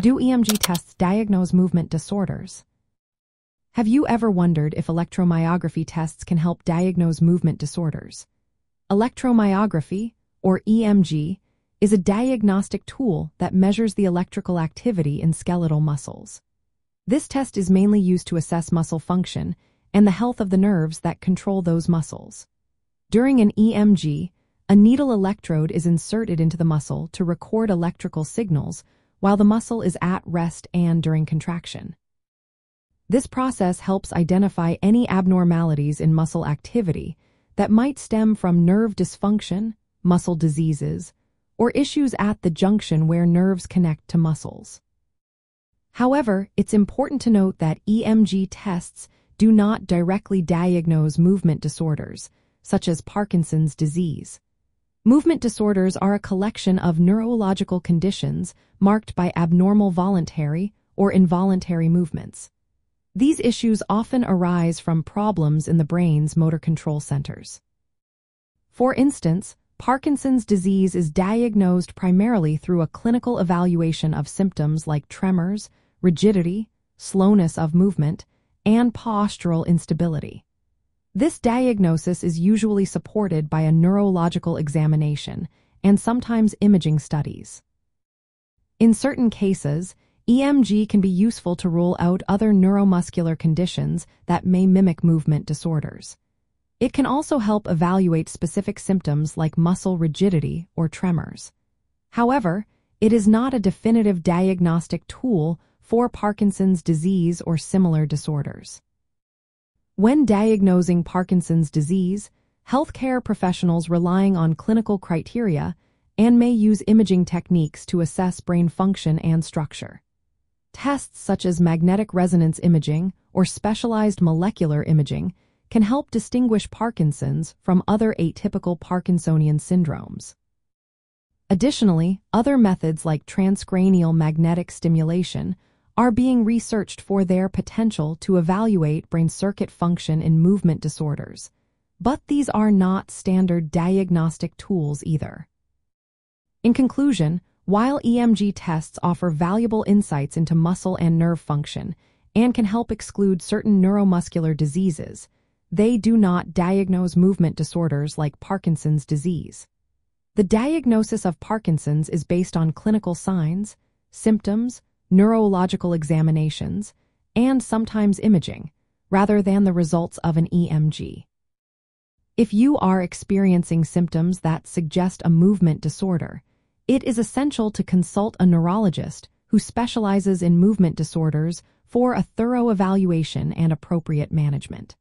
Do EMG tests diagnose movement disorders? Have you ever wondered if electromyography tests can help diagnose movement disorders? Electromyography, or EMG, is a diagnostic tool that measures the electrical activity in skeletal muscles. This test is mainly used to assess muscle function and the health of the nerves that control those muscles. During an EMG, a needle electrode is inserted into the muscle to record electrical signals while the muscle is at rest and during contraction. This process helps identify any abnormalities in muscle activity that might stem from nerve dysfunction, muscle diseases, or issues at the junction where nerves connect to muscles. However, it's important to note that EMG tests do not directly diagnose movement disorders, such as Parkinson's disease. Movement disorders are a collection of neurological conditions marked by abnormal voluntary or involuntary movements. These issues often arise from problems in the brain's motor control centers. For instance, Parkinson's disease is diagnosed primarily through a clinical evaluation of symptoms like tremors, rigidity, slowness of movement, and postural instability. This diagnosis is usually supported by a neurological examination and sometimes imaging studies. In certain cases, EMG can be useful to rule out other neuromuscular conditions that may mimic movement disorders. It can also help evaluate specific symptoms like muscle rigidity or tremors. However, it is not a definitive diagnostic tool for Parkinson's disease or similar disorders. When diagnosing Parkinson's disease, healthcare professionals relying on clinical criteria and may use imaging techniques to assess brain function and structure. Tests such as magnetic resonance imaging or specialized molecular imaging can help distinguish Parkinson's from other atypical Parkinsonian syndromes. Additionally, other methods like transcranial magnetic stimulation are being researched for their potential to evaluate brain circuit function in movement disorders, but these are not standard diagnostic tools either. In conclusion, while EMG tests offer valuable insights into muscle and nerve function and can help exclude certain neuromuscular diseases, they do not diagnose movement disorders like Parkinson's disease. The diagnosis of Parkinson's is based on clinical signs, symptoms, neurological examinations, and sometimes imaging, rather than the results of an EMG. If you are experiencing symptoms that suggest a movement disorder, it is essential to consult a neurologist who specializes in movement disorders for a thorough evaluation and appropriate management.